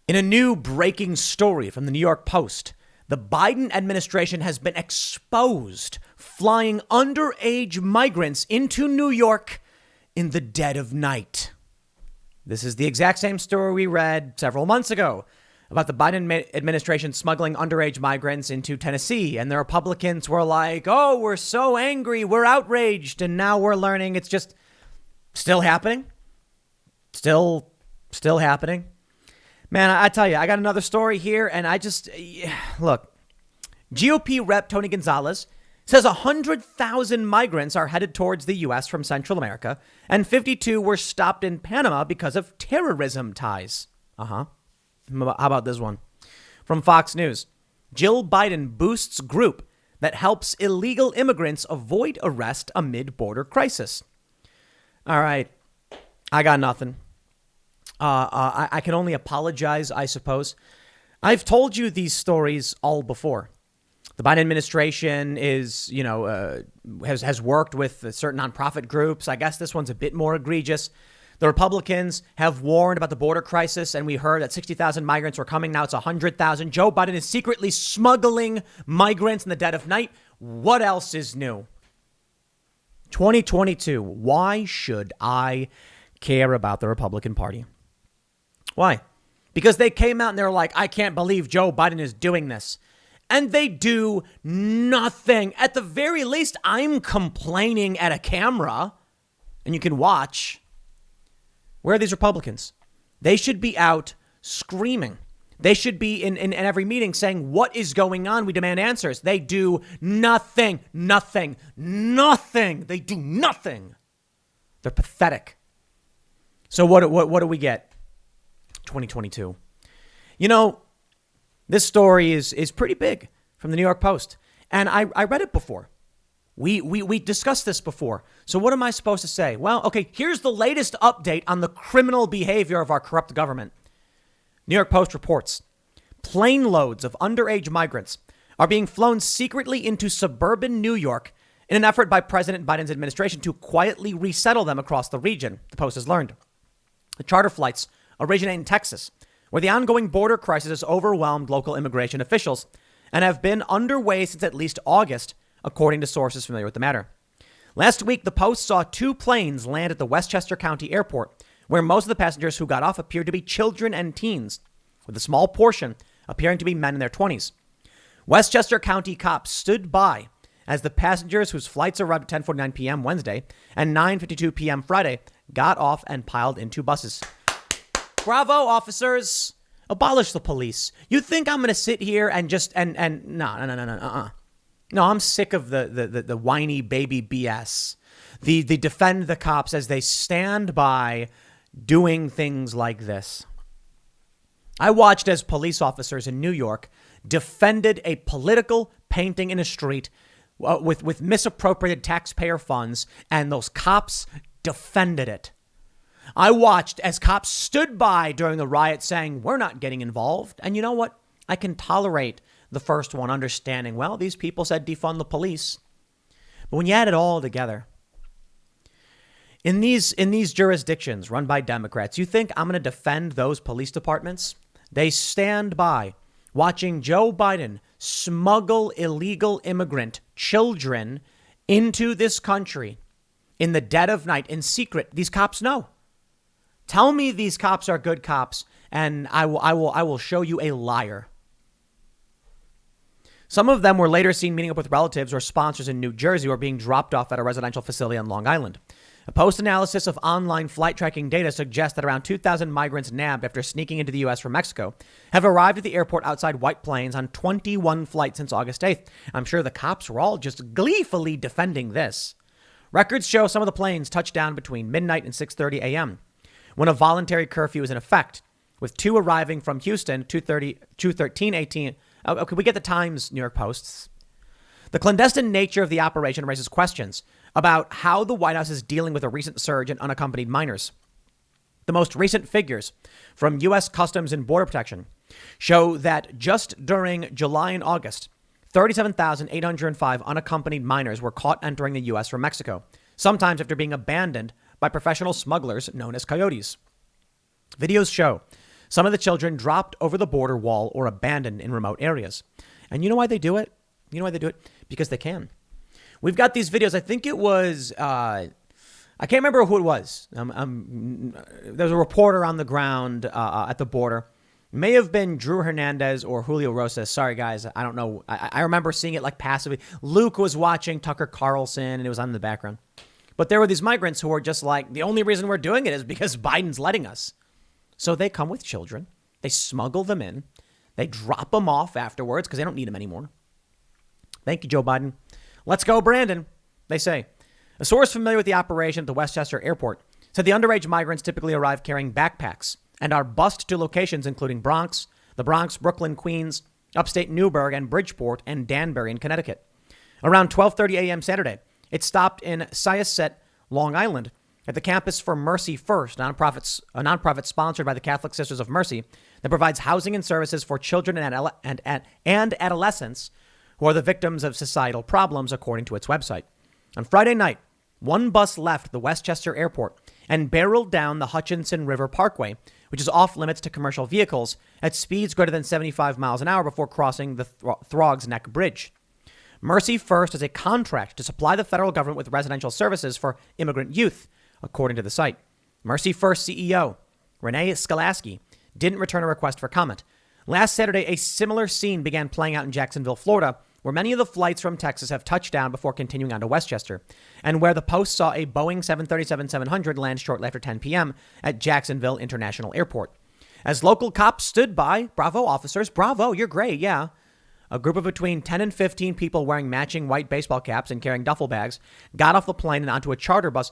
In a new breaking story from the New York Post, the Biden administration has been exposed flying underage migrants into New York in the dead of night. This is the exact same story we read several months ago about the Biden administration smuggling underage migrants into Tennessee. And the Republicans were like, oh, we're so angry, we're outraged. And now we're learning it's just still happening. Still happening. Man, I tell you, I got another story here, and look, GOP rep Tony Gonzalez says 100,000 migrants are headed towards the U.S. from Central America, and 52 were stopped in Panama because of terrorism ties. How about this one? From Fox News, Jill Biden boosts group that helps illegal immigrants avoid arrest amid border crisis. All right, I got nothing. I can only apologize, I suppose. I've told you these stories all before. The Biden administration is, has worked with certain nonprofit groups. I guess this one's a bit more egregious. The Republicans have warned about the border crisis, and we heard that 60,000 migrants were coming. Now it's 100,000. Joe Biden is secretly smuggling migrants in the dead of night. What else is new? 2022. Why should I care about the Republican Party? Why? Because they came out and they're like, I can't believe Joe Biden is doing this. And they do nothing. At the very least, I'm complaining at a camera and you can watch. Where are these Republicans? They should be out screaming. They should be in every meeting saying, what is going on? We demand answers. They do nothing. They do nothing. They're pathetic. So what do we get? 2022. This story is pretty big from the New York Post. And I read it before. We discussed this before. So what am I supposed to say? Well, okay, here's the latest update on the criminal behavior of our corrupt government. New York Post reports plane loads of underage migrants are being flown secretly into suburban New York in an effort by President Biden's administration to quietly resettle them across the region, the Post has learned. The charter flights originate in Texas, where the ongoing border crisis has overwhelmed local immigration officials and have been underway since at least August, according to sources familiar with the matter. Last week, the Post saw 2 planes land at the Westchester County Airport, where most of the passengers who got off appeared to be children and teens, with a small portion appearing to be men in their 20s. Westchester County cops stood by as the passengers whose flights arrived at 10:49 p.m. Wednesday and 9:52 p.m. Friday got off and piled into buses. Bravo, officers. Abolish the police. You think I'm going to sit here and just no. No, I'm sick of the whiny baby BS. The defend the cops as they stand by doing things like this. I watched as police officers in New York defended a political painting in a street with misappropriated taxpayer funds, and those cops defended it. I watched as cops stood by during the riot saying, we're not getting involved. And you know what? I can tolerate the first one, understanding, well, these people said defund the police. But when you add it all together, in these jurisdictions run by Democrats, you think I'm going to defend those police departments? They stand by watching Joe Biden smuggle illegal immigrant children into this country in the dead of night in secret. These cops know. Tell me these cops are good cops, and I will show you a liar. Some of them were later seen meeting up with relatives or sponsors in New Jersey or being dropped off at a residential facility on Long Island. A post-analysis of online flight tracking data suggests that around 2,000 migrants nabbed after sneaking into the U.S. from Mexico have arrived at the airport outside White Plains on 21 flights since August 8th. I'm sure the cops were all just gleefully defending this. Records show some of the planes touched down between midnight and 6:30 a.m. when a voluntary curfew is in effect, with 2 arriving from Houston, 2:13 Okay, we get the Times, New York Posts. The clandestine nature of the operation raises questions about how the White House is dealing with a recent surge in unaccompanied minors. The most recent figures from U.S. Customs and Border Protection show that just during July and August, 37,805 unaccompanied minors were caught entering the U.S. from Mexico, sometimes after being abandoned by professional smugglers known as coyotes. Videos show Some of the children dropped over the border wall or abandoned in remote areas. And you know why they do it? You know why they do it? Because they can. We've got these videos. I think it was, I can't remember who it was. There's a reporter on the ground at the border. May have been Drew Hernandez or Julio Rosas. Sorry, guys. I don't know. I remember seeing it like passively. Luke was watching Tucker Carlson, and it was on in the background. But there were these migrants who were just like, the only reason we're doing it is because Biden's letting us. So they come with children. They smuggle them in. They drop them off afterwards because they don't need them anymore. Thank you, Joe Biden. Let's go, Brandon, they say. A source familiar with the operation at the Westchester airport said the underage migrants typically arrive carrying backpacks and are bussed to locations including the Bronx, Brooklyn, Queens, upstate Newburgh, and Bridgeport, and Danbury in Connecticut. Around 12:30 a.m. Saturday, it stopped in Syosset, Long Island, at the campus for Mercy First, a nonprofit sponsored by the Catholic Sisters of Mercy that provides housing and services for children and adolescents who are the victims of societal problems, according to its website. On Friday night, one bus left the Westchester airport and barreled down the Hutchinson River Parkway, which is off limits to commercial vehicles, at speeds greater than 75 miles an hour before crossing the Throgs Neck Bridge. Mercy First is a contract to supply the federal government with residential services for immigrant youth, according to the site. Mercy First CEO Renee Skolaski didn't return a request for comment. Last Saturday, a similar scene began playing out in Jacksonville, Florida, where many of the flights from Texas have touched down before continuing on to Westchester, and where the Post saw a Boeing 737-700 land shortly after 10 p.m. at Jacksonville International Airport. As local cops stood by, bravo officers, bravo, you're great, yeah. A group of between 10 and 15 people wearing matching white baseball caps and carrying duffel bags got off the plane and onto a charter bus.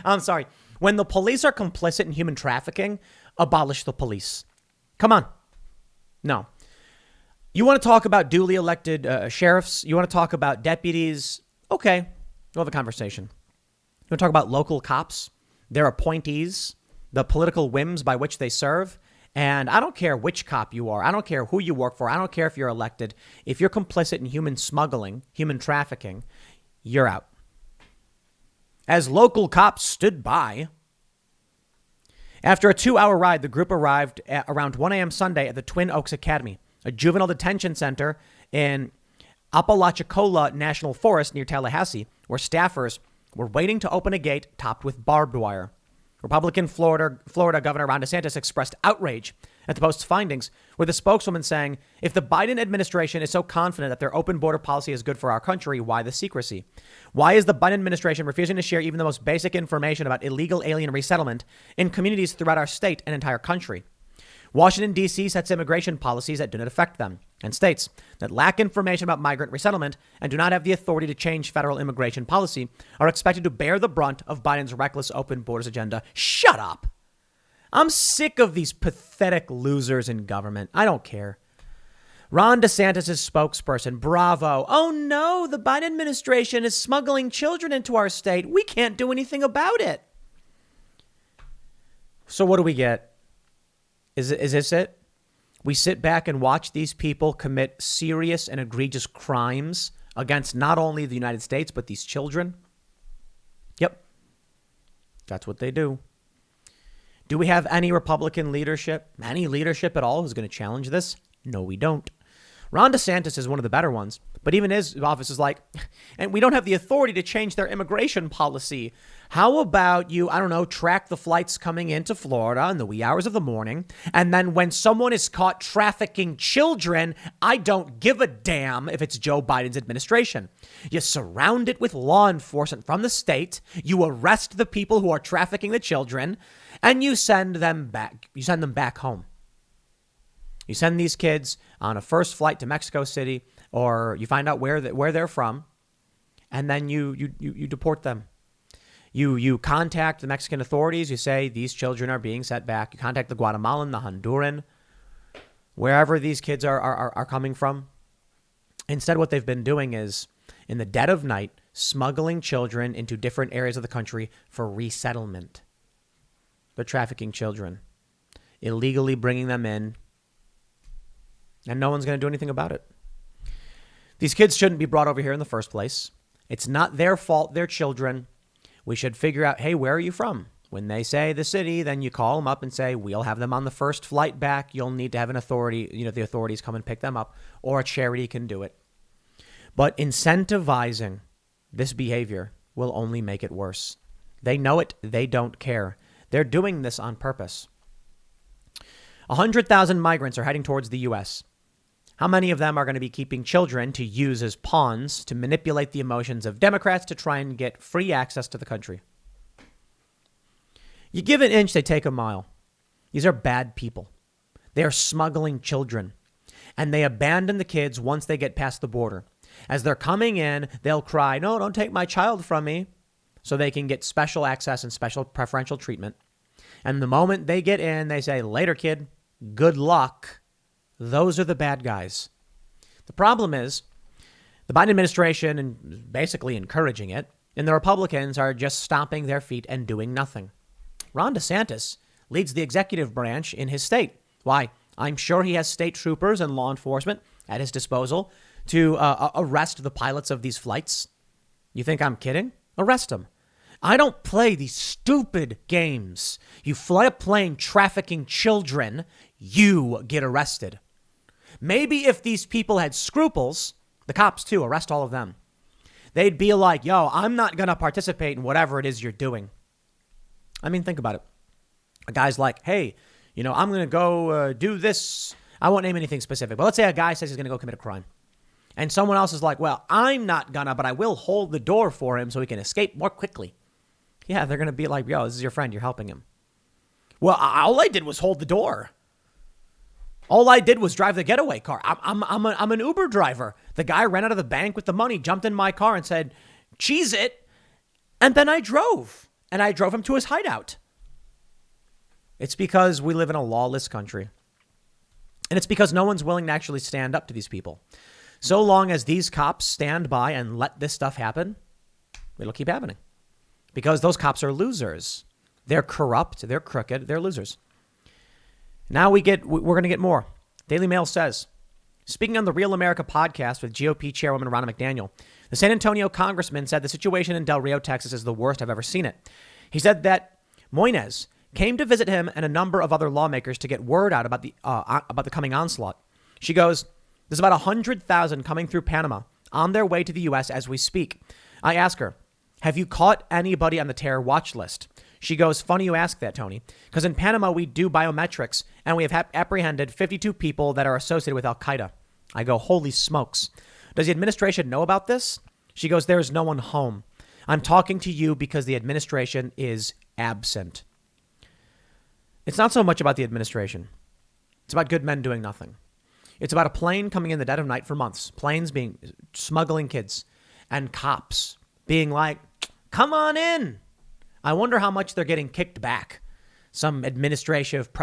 I'm sorry. When the police are complicit in human trafficking, abolish the police. Come on. No. You want to talk about duly elected sheriffs? You want to talk about deputies? Okay, we'll have a conversation. You want to talk about local cops, their appointees, the political whims by which they serve? And I don't care which cop you are. I don't care who you work for. I don't care if you're elected. If you're complicit in human smuggling, human trafficking, you're out. As local cops stood by, after a 2-hour ride, the group arrived at around 1 a.m. Sunday at the Twin Oaks Academy, a juvenile detention center in Apalachicola National Forest near Tallahassee, where staffers were waiting to open a gate topped with barbed wire. Republican Florida Governor Ron DeSantis expressed outrage at the Post's findings, with a spokeswoman saying, if the Biden administration is so confident that their open border policy is good for our country, why the secrecy? Why is the Biden administration refusing to share even the most basic information about illegal alien resettlement in communities throughout our state and entire country? Washington, D.C. sets immigration policies that do not affect them, and states that lack information about migrant resettlement and do not have the authority to change federal immigration policy are expected to bear the brunt of Biden's reckless open borders agenda. Shut up. I'm sick of these pathetic losers in government. I don't care. Ron DeSantis' spokesperson, bravo. Oh no, the Biden administration is smuggling children into our state. We can't do anything about it. So what do we get? Is this it? We sit back and watch these people commit serious and egregious crimes against not only the United States, but these children? Yep. That's what they do. Do we have any Republican leadership, any leadership at all who's going to challenge this? No, we don't. Ron DeSantis is one of the better ones, but even his office is like, and we don't have the authority to change their immigration policy. How about you, I don't know, track the flights coming into Florida in the wee hours of the morning, and then when someone is caught trafficking children, I don't give a damn if it's Joe Biden's administration. You surround it with law enforcement from the state, you arrest the people who are trafficking the children, and you send them back. You send them back home. You send these kids on a first flight to Mexico City, or you find out where they're from, and then you deport them. You contact the Mexican authorities. You say these children are being sent back. You contact the Guatemalan, the Honduran, wherever these kids are coming from. Instead, what they've been doing is, in the dead of night, smuggling children into different areas of the country for resettlement. They're trafficking children, illegally bringing them in, and no one's going to do anything about it. These kids shouldn't be brought over here in the first place. It's not their fault. They're children. We should figure out, hey, where are you from? When they say the city, then you call them up and say, we'll have them on the first flight back. You'll need to have an authority, the authorities come and pick them up, or a charity can do it. But incentivizing this behavior will only make it worse. They know it. They don't care. They're doing this on purpose. 100,000 migrants are heading towards the U.S. How many of them are going to be keeping children to use as pawns to manipulate the emotions of Democrats to try and get free access to the country? You give an inch, they take a mile. These are bad people. They are smuggling children, and they abandon the kids once they get past the border. As they're coming in, they'll cry, no, don't take my child from me, so they can get special access and special preferential treatment. And the moment they get in, they say, later, kid, good luck. Those are the bad guys. The problem is the Biden administration and basically encouraging it, and the Republicans are just stomping their feet and doing nothing. Ron DeSantis leads the executive branch in his state. Why? I'm sure he has state troopers and law enforcement at his disposal to arrest the pilots of these flights. You think I'm kidding? Arrest them. I don't play these stupid games. You fly a plane trafficking children, you get arrested. Maybe if these people had scruples, the cops too, arrest all of them. They'd be like, yo, I'm not going to participate in whatever it is you're doing. I mean, think about it. A guy's like, hey, I'm going to go do this. I won't name anything specific, but let's say a guy says he's going to go commit a crime. And someone else is like, well, I'm not gonna, but I will hold the door for him so he can escape more quickly. Yeah, they're going to be like, yo, this is your friend. You're helping him. Well, all I did was hold the door. All I did was drive the getaway car. I'm an Uber driver. The guy ran out of the bank with the money, jumped in my car and said, cheese it. And then I drove. And I drove him to his hideout. It's because we live in a lawless country. And it's because no one's willing to actually stand up to these people. So long as these cops stand by and let this stuff happen, it'll keep happening. Because those cops are losers. They're corrupt. They're crooked. They're losers. Now we're going to get more. Daily Mail says, speaking on the Real America podcast with GOP chairwoman Ronna McDaniel, the San Antonio congressman said the situation in Del Rio, Texas is the worst I've ever seen it. He said that Moines came to visit him and a number of other lawmakers to get word out about the coming onslaught. She goes, there's about 100,000 coming through Panama on their way to the U.S. as we speak. I ask her, have you caught anybody on the terror watch list? She goes, funny you ask that, Tony, because in Panama, we do biometrics and we have apprehended 52 people that are associated with Al-Qaeda. I go, holy smokes. Does the administration know about this? She goes, there is no one home. I'm talking to you because the administration is absent. It's not so much about the administration. It's about good men doing nothing. It's about a plane coming in the dead of night for months, planes being smuggling kids, and cops being like, come on in. I wonder how much they're getting kicked back. Some administrative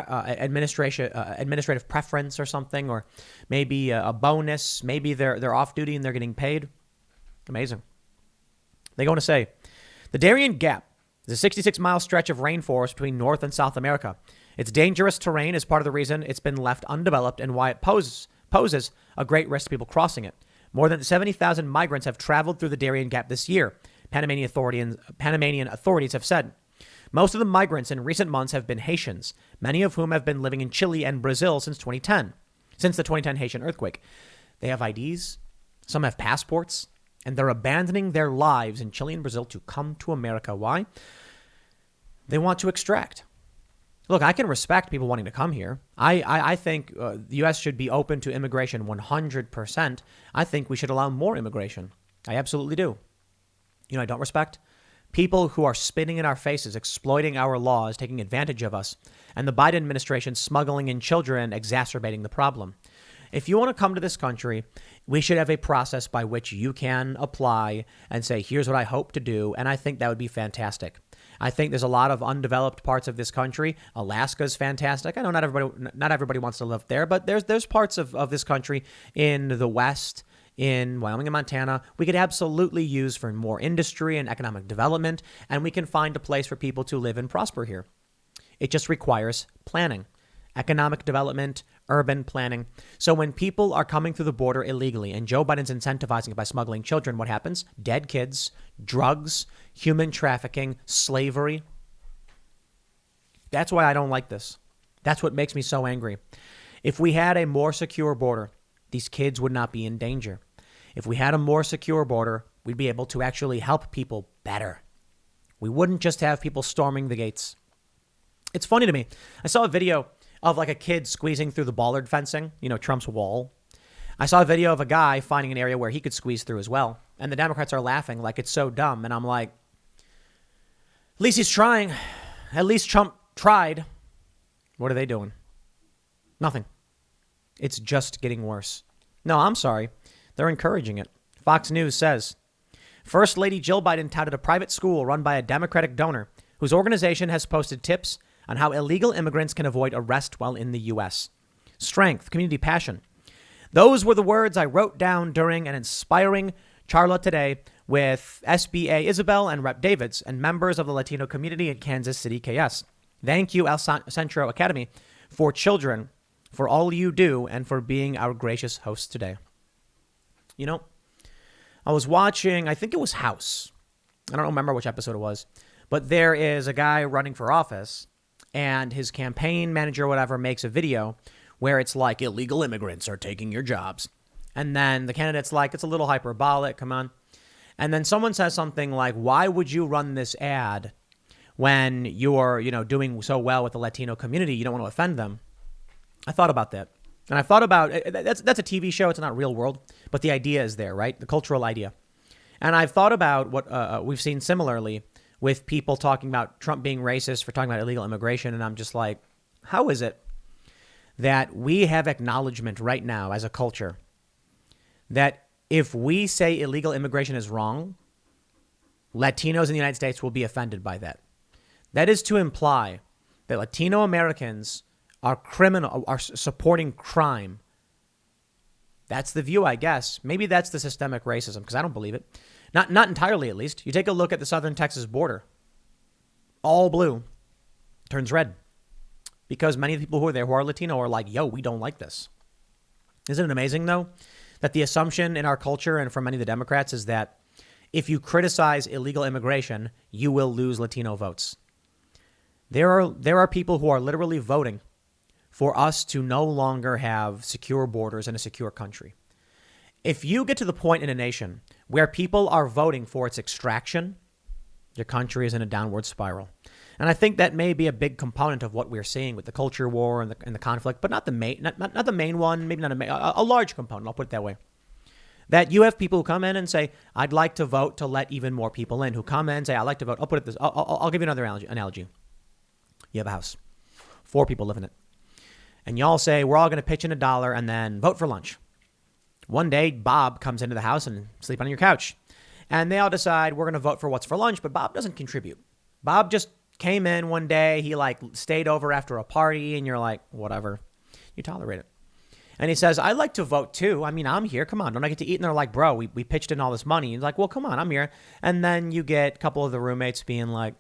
preference or something, or maybe a bonus. Maybe they're off duty and they're getting paid. Amazing. They're going to say, the Darien Gap is a 66-mile stretch of rainforest between North and South America. Its dangerous terrain is part of the reason it's been left undeveloped and why it poses a great risk to people crossing it. More than 70,000 migrants have traveled through the Darien Gap this year, Panamanian authorities have said. Most of the migrants in recent months have been Haitians, many of whom have been living in Chile and Brazil since the 2010 Haitian earthquake. They have IDs, some have passports, and they're abandoning their lives in Chile and Brazil to come to America. Why? They want to extract. Look, I can respect people wanting to come here. I think the U.S. should be open to immigration 100%. I think we should allow more immigration. I absolutely do. I don't respect people who are spitting in our faces, exploiting our laws, taking advantage of us, and the Biden administration smuggling in children, exacerbating the problem. If you want to come to this country, we should have a process by which you can apply and say, here's what I hope to do. And I think that would be fantastic. I think there's a lot of undeveloped parts of this country. Alaska's fantastic. I know not everybody wants to live there, but there's parts of this country in the West, in Wyoming and Montana, we could absolutely use for more industry and economic development, and we can find a place for people to live and prosper here. It just requires planning, economic development, urban planning. So when people are coming through the border illegally and Joe Biden's incentivizing it by smuggling children, what happens? Dead kids, drugs, human trafficking, slavery. That's why I don't like this. That's what makes me so angry. If we had a more secure border, these kids would not be in danger. If we had a more secure border, we'd be able to actually help people better. We wouldn't just have people storming the gates. It's funny to me. I saw a video of like a kid squeezing through the bollard fencing, Trump's wall. I saw a video of a guy finding an area where he could squeeze through as well. And the Democrats are laughing like it's so dumb. And I'm like, at least he's trying. At least Trump tried. What are they doing? Nothing. It's just getting worse. No, I'm sorry. They're encouraging it. Fox News says, First Lady Jill Biden touted a private school run by a Democratic donor whose organization has posted tips on how illegal immigrants can avoid arrest while in the U.S. Strength, community, passion. Those were the words I wrote down during an inspiring charla today with SBA Isabel and Rep. Davids and members of the Latino community in Kansas City, KS. Thank you, El Centro Academy, for children, for all you do, and for being our gracious host today. I was watching, I think it was House. I don't remember which episode it was, but there is a guy running for office and his campaign manager or whatever makes a video where it's like illegal immigrants are taking your jobs. And then the candidate's like, it's a little hyperbolic. Come on. And then someone says something like, why would you run this ad when you're, doing so well with the Latino community? You don't want to offend them. I thought about that. And I thought about that's a TV show. It's not real world, but the idea is there, right? The cultural idea. And I've thought about what we've seen similarly with people talking about Trump being racist for talking about illegal immigration. And I'm just like, how is it that we have acknowledgement right now as a culture that if we say illegal immigration is wrong, Latinos in the United States will be offended by that? That is to imply that Latino Americans are supporting crime. That's the view, I guess. Maybe that's the systemic racism, because I don't believe it. Not entirely, at least. You take a look at the southern Texas border. All blue turns red. Because many of the people who are there who are Latino are like, yo, we don't like this. Isn't it amazing, though, that the assumption in our culture and for many of the Democrats is that if you criticize illegal immigration, you will lose Latino votes. There are people who are literally voting for us to no longer have secure borders and a secure country. If you get to the point in a nation where people are voting for its extraction, your country is in a downward spiral. And I think that may be a big component of what we're seeing with the culture war and the conflict, but not the main one, maybe not a large component, I'll put it that way. That you have people who come in and say, I'd like to vote to let even more people in, who come in and say, I'd like to vote. I'll put it this. I'll give you another analogy. You have a house. 4 people live in it. And y'all say, we're all going to pitch in $1 and then vote for lunch. One day, Bob comes into the house and sleep on your couch. And they all decide we're going to vote for what's for lunch, but Bob doesn't contribute. Bob just came in one day. He stayed over after a party and you're like, whatever. You tolerate it. And he says, I'd like to vote too. I mean, I'm here. Come on. Don't I get to eat? And they're like, bro, we pitched in all this money. He's like, well, come on. I'm here. And then you get a couple of the roommates being like,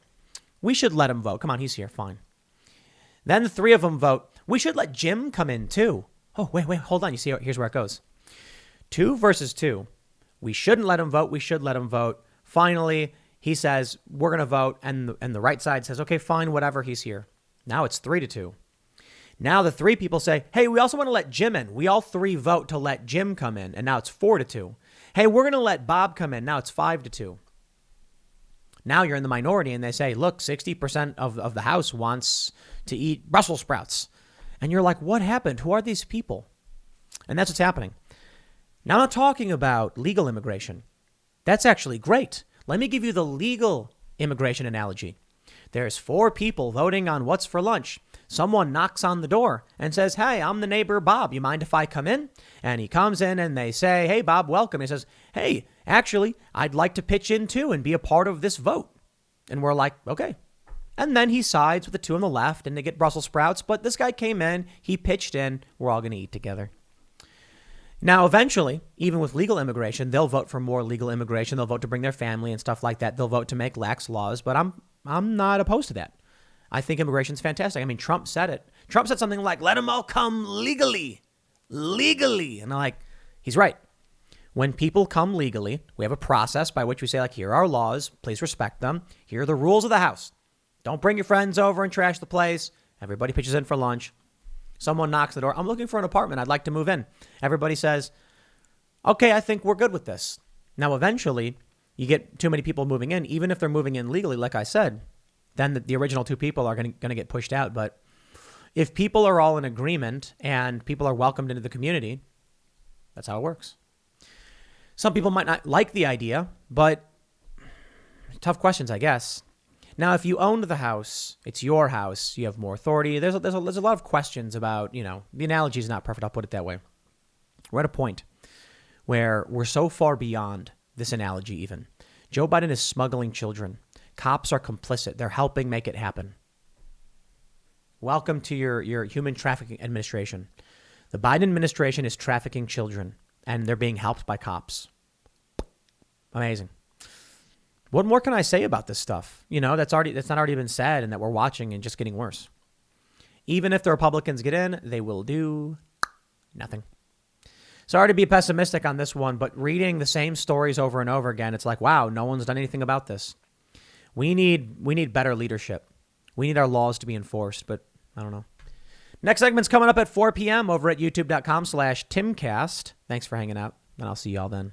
we should let him vote. Come on. He's here. Fine. Then the 3 of them vote. We should let Jim come in too. Oh, wait, hold on. You see, here's where it goes. 2 versus 2. We shouldn't let him vote. We should let him vote. Finally, he says, we're going to vote. And the right side says, okay, fine, whatever. He's here. Now it's 3-2. Now the 3 people say, hey, we also want to let Jim in. We all 3 vote to let Jim come in. And now it's 4-2. Hey, we're going to let Bob come in. Now it's 5-2. Now you're in the minority and they say, look, 60% of the House wants to eat Brussels sprouts. And you're like, what happened? Who are these people? And that's what's happening. Now I'm not talking about legal immigration. That's actually great. Let me give you the legal immigration analogy. There's 4 people voting on what's for lunch. Someone knocks on the door and says, hey, I'm the neighbor, Bob. You mind if I come in? And he comes in and they say, hey, Bob, welcome. He says, hey, actually, I'd like to pitch in too and be a part of this vote. And we're like, okay. And then he sides with the 2 on the left and they get Brussels sprouts. But this guy came in, he pitched in, we're all going to eat together. Now, eventually, even with legal immigration, they'll vote for more legal immigration. They'll vote to bring their family and stuff like that. They'll vote to make lax laws. But I'm not opposed to that. I think immigration's fantastic. I mean, Trump said it. Trump said something like, let them all come legally. And I'm like, he's right. When people come legally, we have a process by which we say, like, here are our laws. Please respect them. Here are the rules of the House. Don't bring your friends over and trash the place. Everybody pitches in for lunch. Someone knocks the door. I'm looking for an apartment. I'd like to move in. Everybody says, okay, I think we're good with this. Now, eventually, you get too many people moving in, even if they're moving in legally, like I said, then the original two people are going to get pushed out. But if people are all in agreement and people are welcomed into the community, that's how it works. Some people might not like the idea, but tough questions, I guess. Now, if you owned the house, it's your house, you have more authority. There's a lot of questions about, the analogy is not perfect. I'll put it that way. We're at a point where we're so far beyond this analogy even. Joe Biden is smuggling children. Cops are complicit. They're helping make it happen. Welcome to your human trafficking administration. The Biden administration is trafficking children, and they're being helped by cops. Amazing. What more can I say about this stuff? That's not already been said and that we're watching and just getting worse. Even if the Republicans get in, they will do nothing. Sorry to be pessimistic on this one, but reading the same stories over and over again, it's like, wow, no one's done anything about this. We need better leadership. We need our laws to be enforced, but I don't know. Next segment's coming up at 4 p.m. over at youtube.com/Timcast. Thanks for hanging out, and I'll see y'all then.